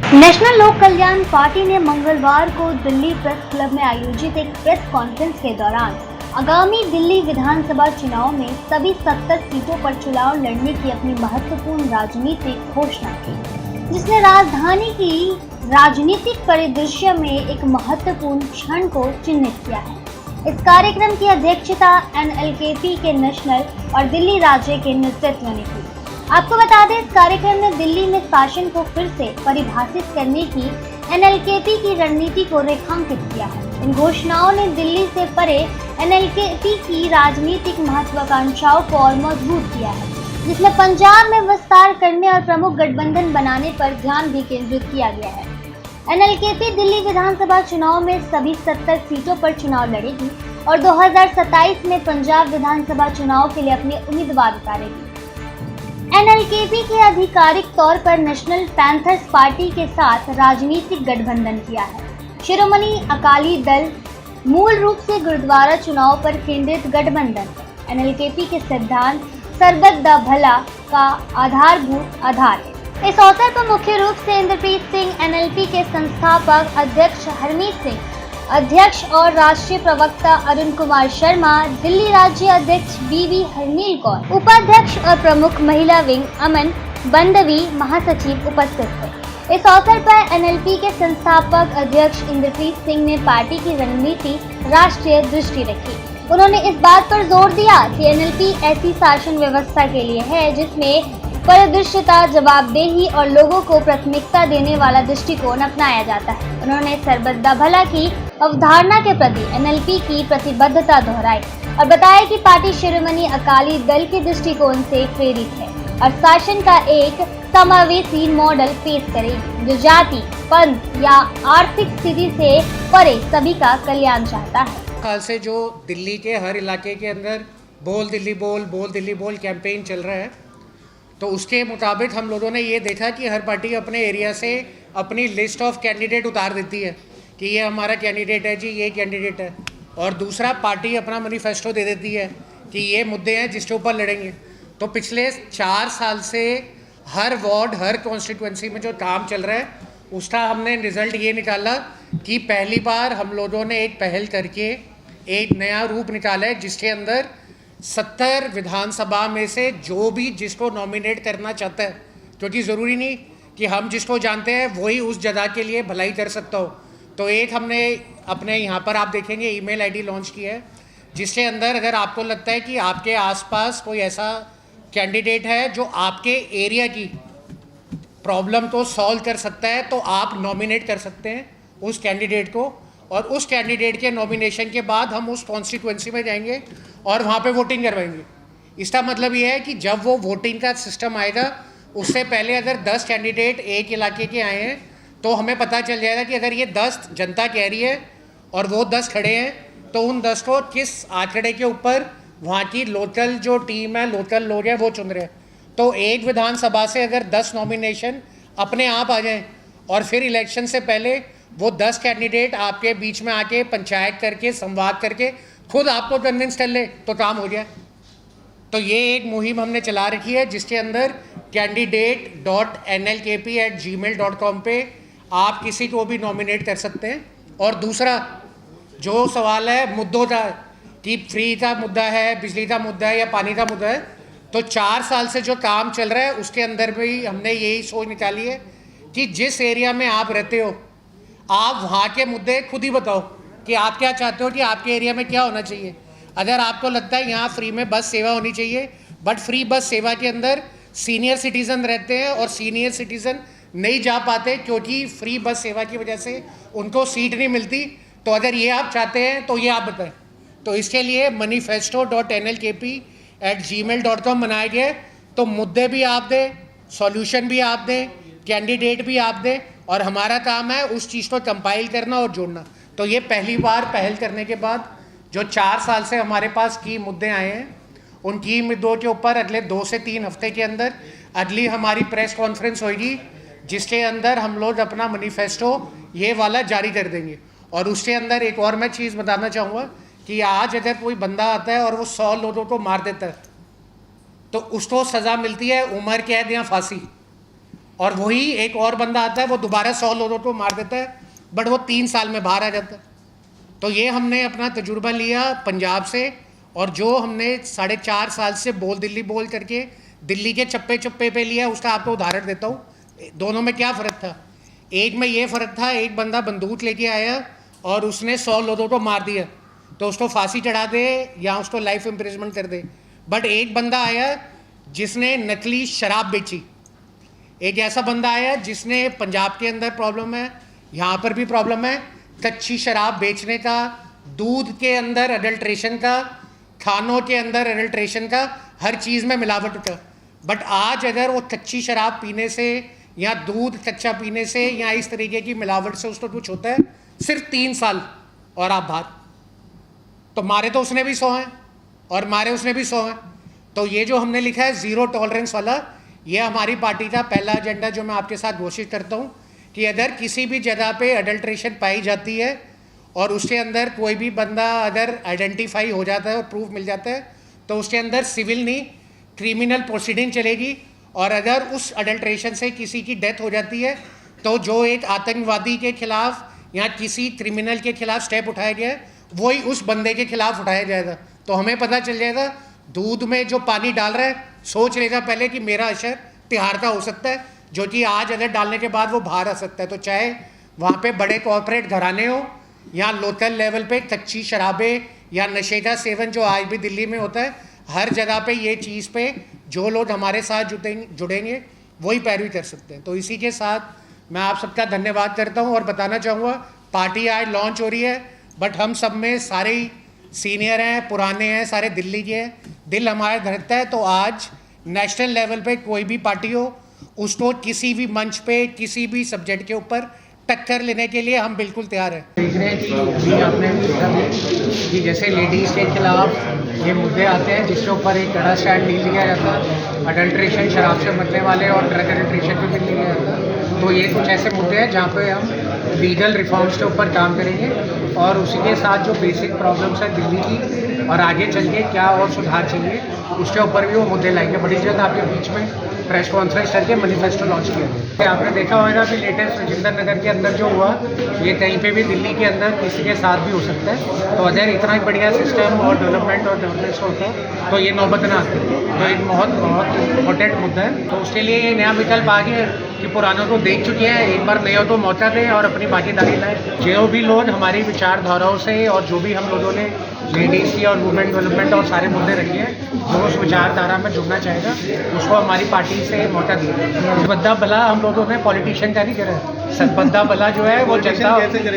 National लोक कल्याण party ने मंगलवार को दिल्ली प्रेस क्लब में आयोजित एक प्रेस कॉन्फ्रेंस के दौरान आगामी दिल्ली विधानसभा चुनाव में सभी 70 सीटों पर चुनाव लड़ने की अपनी महत्वपूर्ण राजनीतिक घोषणा की, जिसने राजधानी की राजनीतिक परिदृश्य में एक महत्वपूर्ण क्षण को चिन्हित किया है। इस कार्यक्रम की अध्यक्षता एनएलकेपी के नेशनल और दिल्ली राज्य के नेतृत्व ने की। आपको बता दें, इस कार्यक्रम में दिल्ली में शासन को फिर से परिभाषित करने की एनएलकेपी की रणनीति को रेखांकित किया है। इन घोषणाओं ने दिल्ली से परे एनएलकेपी की राजनीतिक महत्वाकांक्षाओं को और मजबूत किया है, जिसमें पंजाब में विस्तार करने और प्रमुख गठबंधन बनाने पर ध्यान भी केंद्रित किया गया है। एनएलकेपी दिल्ली विधानसभा चुनाव में सभी 70 सीटों पर चुनाव लड़ेगी और 2027 में पंजाब विधानसभा चुनाव के लिए अपने उम्मीदवार उतारेगी। एनएलकेपी के आधिकारिक तौर पर नेशनल पैंथर्स पार्टी के साथ राजनीतिक गठबंधन किया है। शिरोमणि अकाली दल मूल रूप से गुरुद्वारा चुनाव पर केंद्रित गठबंधन है। एनएलकेपी के सिद्धांत सरबत द भला का आधारभूत आधार है। इस अवसर पर मुख्य रूप से इंद्रप्रीत सिंह, एनएलपी के संस्थापक अध्यक्ष हरमीत सिंह, अध्यक्ष और राष्ट्रीय प्रवक्ता अरुण कुमार शर्मा, दिल्ली राज्य अध्यक्ष बीवी हरनील कौर, उपाध्यक्ष और प्रमुख महिला विंग अमन बंदवी महासचिव उपस्थित थे। इस अवसर पर एनएलपी के संस्थापक अध्यक्ष इंद्रप्रीत सिंह ने पार्टी की रणनीति राष्ट्रीय दृष्टि रखी। उन्होंने इस बात पर जोर दिया कि एनएलपी ऐसी शासन व्यवस्था के लिए है जिसमें पारदर्शिता, जवाबदेही और लोगों को प्राथमिकता देने वाला दृष्टिकोण अपनाया जाता है। उन्होंने सरबत द भला की अवधारणा के प्रति एनएलपी की प्रतिबद्धता दोहराई और बताया कि पार्टी शिरोमणि अकाली दल के दृष्टिकोण से प्रेरित है और शासन का एक समावेशी मॉडल पेश करेगी जो जाति, पंथ या आर्थिक स्थिति से परे सभी का कल्याण चाहता है। साल से जो दिल्ली के हर इलाके के अंदर बोल दिल्ली बोल कैंपेन चल रहा है, तो उसके मुताबिक हम लोगों ने ये देखा कि हर पार्टी अपने एरिया से अपनी लिस्ट ऑफ कैंडिडेट उतार देती है कि ये हमारा कैंडिडेट है जी, ये कैंडिडेट है, और दूसरा पार्टी अपना मैनिफेस्टो दे देती है कि ये मुद्दे हैं जिसके ऊपर लड़ेंगे। तो पिछले 4 साल से हर वार्ड, हर कॉन्स्टिट्यूंसी में जो काम चल रहा है उसका हमने रिजल्ट ये निकाला कि पहली बार हम लोगों ने एक पहल करके एक नया रूप निकाला है जिसके अंदर 70 विधानसभा में से जो भी जिसको नॉमिनेट करना चाहता है, क्योंकि ज़रूरी नहीं कि हम जिसको जानते हैं वही उस जगह के लिए भलाई कर सकता हो। तो एक हमने अपने यहाँ पर आप देखेंगे ईमेल आईडी लॉन्च की है जिसके अंदर अगर आपको लगता है कि आपके आसपास कोई ऐसा कैंडिडेट है जो आपके एरिया की प्रॉब्लम को सॉल्व कर सकता है तो आप नॉमिनेट कर सकते हैं उस कैंडिडेट को, और उस कैंडिडेट के नॉमिनेशन के बाद हम उस कॉन्स्टिट्यूंसी में जाएंगे और वहाँ पे वोटिंग करवाएंगे। इसका मतलब ये है कि जब वो वोटिंग का सिस्टम आएगा उससे पहले अगर 10 कैंडिडेट एक इलाके के आए हैं तो हमें पता चल जाएगा कि अगर ये 10 जनता कह रही है और वो 10 खड़े हैं तो उन 10 को किस आंकड़े के ऊपर वहाँ की लोकल जो टीम है, लोकल लोग हैं वो चुन रहे हैं। तो एक विधानसभा से अगर 10 नॉमिनेशन अपने आप आ जाएं और फिर इलेक्शन से पहले वो 10 कैंडिडेट आपके बीच में आके पंचायत करके, संवाद करके खुद आपको कन्विंस कर ले तो काम हो जाए। तो ये एक मुहिम हमने चला रखी है जिसके अंदर candidate.nlkp@gmail.com पे आप किसी को भी नॉमिनेट कर सकते हैं। और दूसरा जो सवाल है मुद्दों का कि फ्री का मुद्दा है, बिजली का मुद्दा है या पानी का मुद्दा है, तो 4 साल से जो काम चल रहा है उसके अंदर भी हमने यही सोच निकाली है कि जिस एरिया में आप रहते हो आप वहाँ के मुद्दे खुद ही बताओ कि आप क्या चाहते हो कि आपके एरिया में क्या होना चाहिए। अगर आपको लगता है यहाँ फ्री में बस सेवा होनी चाहिए, बट फ्री बस सेवा के अंदर सीनियर सिटीज़न रहते हैं और सीनियर सिटीज़न नहीं जा पाते क्योंकि फ्री बस सेवा की वजह से उनको सीट नहीं मिलती, तो अगर ये आप चाहते हैं तो ये आप बताएं। तो इसके लिए manifesto.nlkp@gmail.com बनाया गया। तो मुद्दे भी आप दें, सॉल्यूशन भी आप दें, कैंडिडेट भी आप दें, और हमारा काम है उस चीज़ को कंपाइल करना और जोड़ना। तो ये पहली बार पहल करने के बाद जो 4 साल से हमारे पास की मुद्दे आए हैं उन की मुद्दों के ऊपर अगले 2 से 3 हफ्ते के अंदर अगली हमारी प्रेस कॉन्फ्रेंस होगी जिसके अंदर हम लोग अपना मैनिफेस्टो ये वाला जारी कर देंगे। और उसके अंदर एक और मैं चीज़ बताना चाहूँगा कि आज अगर कोई बंदा आता है और वो 100 लोगों को मार देता है तो उसको सज़ा मिलती है उम्र कैद या फांसी। और वही एक और बंदा आता है, वो दोबारा 100 लोगों को मार देता है, बट वो 3 साल में बाहर आ जाता है। तो ये हमने अपना तजुर्बा लिया पंजाब से, और जो हमने 4.5 साल से बोल दिल्ली बोल करके दिल्ली के चप्पे चप्पे पे लिया, उसका आपको उदाहरण देता हूँ। दोनों में क्या फ़र्क था? एक में ये फ़र्क था, एक बंदा बंदूक लेके आया और उसने 100 लोगों को मार दिया, तो उसको फांसी चढ़ा दे या उसको लाइफ इम्प्रिजमेंट कर दे। बट एक बंदा आया जिसने नकली शराब बेची, एक ऐसा बंदा आया जिसने, पंजाब के अंदर प्रॉब्लम है, यहाँ पर भी प्रॉब्लम है, कच्ची शराब बेचने का, दूध के अंदर अडल्ट्रेशन का, खानों के अंदर अडल्ट्रेशन का, हर चीज़ में मिलावट का। बट आज अगर वो कच्ची शराब पीने से या दूध कच्चा पीने से या इस तरीके की मिलावट से उसको कुछ होता है, सिर्फ 3 साल और आप बाहर। तो मारे तो उसने भी 100 हैं और मारे उसने भी 100 हैं। तो ये जो हमने लिखा है ज़ीरो टॉलरेंस वाला, ये हमारी पार्टी का पहला एजेंडा जो मैं आपके साथ घोषित करता हूँ कि अगर किसी भी जगह पे अडल्ट्रेशन पाई जाती है और उसके अंदर कोई भी बंदा अगर आइडेंटिफाई हो जाता है और प्रूफ मिल जाता है, तो उसके अंदर सिविल नहीं क्रिमिनल प्रोसीडिंग चलेगी। और अगर उस अडल्ट्रेशन से किसी की डेथ हो जाती है, तो जो एक आतंकवादी के खिलाफ या किसी क्रिमिनल के खिलाफ स्टेप उठाया गया है, वही उस बंदे के खिलाफ उठाया जाएगा। तो हमें पता चल जाएगा, दूध में जो पानी डाल रहा है सोच लेगा पहले कि मेरा असर तिहाड़ का हो सकता है, जो कि आज अगर डालने के बाद वो बाहर आ सकता है। तो चाहे वहाँ पे बड़े कॉर्पोरेट घराने हो या लोकल लेवल पे कच्ची शराबें या नशे का सेवन जो आज भी दिल्ली में होता है, हर जगह पे ये चीज़ पे जो लोग हमारे साथ जुड़ेंगे वही पैरवी कर सकते हैं। तो इसी के साथ मैं आप सबका धन्यवाद करता हूँ और बताना चाहूँगा, पार्टी आज लॉन्च हो रही है, बट हम सब में सारे ही सीनियर हैं, पुराने हैं, सारे दिल्ली के हैं, दिल हमारा धड़कता है। तो आज नेशनल लेवल पे कोई भी पार्टी हो, उसको किसी भी मंच पे किसी भी सब्जेक्ट के ऊपर टक्कर लेने के लिए हम बिल्कुल तैयार हैं। देख रहे हैं कि अभी आपने देखा कि जैसे लेडीज़ के खिलाफ ये मुद्दे आते हैं जिसके ऊपर एक कड़ा स्टैंड नहीं लिया जाता, अडल्ट्रेशन शराब से मरने वाले और ड्रग अडल्ट्रेशन पे भी नहीं लिया जाता। तो ये कुछ ऐसे मुद्दे हैं जहाँ पे हम लीगल रिफॉर्म्स के ऊपर काम करेंगे और उसी के साथ जो बेसिक प्रॉब्लम्स है दिल्ली की और आगे चल के क्या और सुधार चाहिए, उसके ऊपर भी वो मुद्दे लाएंगे। बड़ी जल्द आपके बीच में प्रेस कॉन्फ्रेंस करके मैनिफेस्टो लॉन्च किया गया। आपने देखा होगा कि लेटेस्ट राजेंद्र नगर के अंदर जो हुआ, ये कहीं पे भी दिल्ली के अंदर किसी के साथ भी हो सकता है। तो अगर इतना ही बढ़िया सिस्टम और डेवलपमेंट और गवर्नेंस होता तो ये नौबत ना आती। तो एक बहुत इम्पोर्टेंट मुद्दा है। तो उसके लिए ये नया विकल्प आ गया कि पुरानों को देख चुके हैं, एक बार नए को मौका दें और अपनी भागीदारी लाएं। जो भी लोग हमारी विचारधाराओं से और जो भी हम लोगों ने लेडीज़ की और वुमेन डेवलपमेंट और सारे मुद्दे रखे हैं, जो उस विचारधारा में जुड़ना चाहेगा उसको हमारी पार्टी से मौका दिया। सतबद्धा भला हम लोगों ने पॉलिटिशियन का नहीं करा है, सतबद्धा भला जो है वो जनता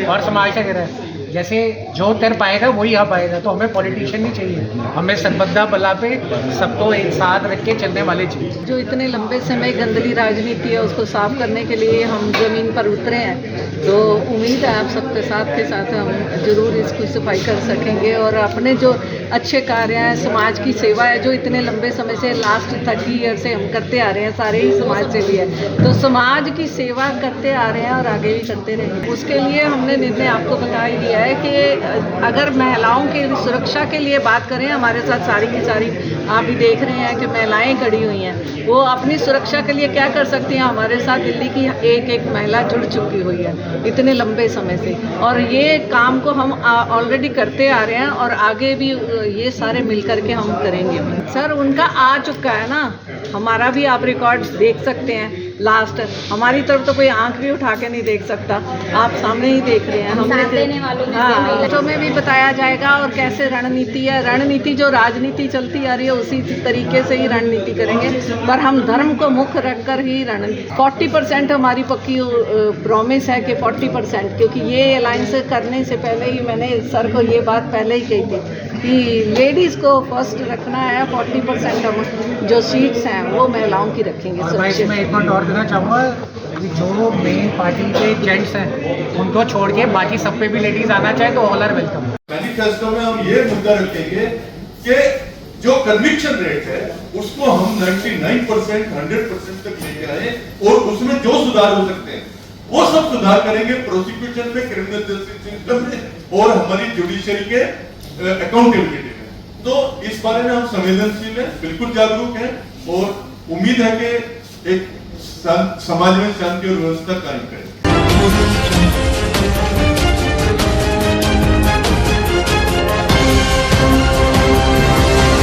और समाज का करा है। जैसे जो कर पाएगा वही आ पाएगा। तो हमें पॉलिटिशियन नहीं चाहिए, हमें सतबद्धा भला पे सबको एक साथ रख के चलने वाले चाहिए। जो इतने लंबे समय गंदली राजनीति है उसको साफ करने के लिए हम ज़मीन पर उतरे हैं। तो उम्मीद है आप सबके साथ के साथ हम ज़रूर इसकी सफाई कर सकेंगे और अपने जो अच्छे कार्य हैं, समाज की सेवा है जो इतने लंबे समय से लास्ट 30 ईयर से हम करते आ रहे हैं, सारे ही समाज से भी है, तो समाज की सेवा करते आ रहे हैं और आगे भी करते रहेंगे। उसके लिए हमने निर्णय आपको बता ही दिया है कि अगर महिलाओं की सुरक्षा के लिए बात करें, हमारे साथ सारी की सारी आप भी देख रहे हैं कि महिलाएं खड़ी हुई हैं, वो अपनी सुरक्षा के लिए क्या कर सकती हैं। हमारे साथ दिल्ली की एक महिला जुड़ चुकी हुई है इतने लंबे समय से, और ये काम को हम ऑलरेडी करते आ रहे हैं और आगे भी ये सारे मिल करके हम करेंगे। सर उनका आ चुका है ना, हमारा भी आप रिकॉर्ड्स देख सकते हैं। लास्ट हमारी तरफ तो कोई आंख भी उठा के नहीं देख सकता, आप सामने ही देख रहे हैं। हमने हाँ में भी बताया जाएगा और कैसे रणनीति है, रणनीति जो राजनीति चलती आ रही है उसी तरीके से ही रणनीति करेंगे, पर हम धर्म को मुख्य रखकर ही रणनीति। 40% हमारी पक्की प्रॉमिस है कि 40%, क्योंकि ये अलायंस करने से पहले ही मैंने सर को ये बात पहले ही कही थी कि लेडीज़ को फर्स्ट रखना है। 40% हम जो सीट्स हैं वो महिलाओं की रखेंगे। मैं एक बात और देना चाहूँगा कि जो मेन पार्टी के जेंट्स हैं उनको छोड़ के बाकी सब पे भी लेडीज आना चाहे तो ऑल आर वेलकम। मैनिफेस्टो में हम ये मुद्दा रखेंगे कि जो कन्विक्शन रेट है उसको हम 99% 100% तक लेके आए और उसमें जो सुधार हो सकते हैं वो सब सुधार करेंगे। प्रोसिक्यूशन पे, क्रिमिनल जस्टिस सिस्टम में और हमारी जुडिशरी के अकाउंटेबिलिटी में। तो इस बारे में हम संवेदनशील हैं, बिल्कुल जागरूक हैं और उम्मीद है कि एक समाज में शांति और व्यवस्था कायम करें।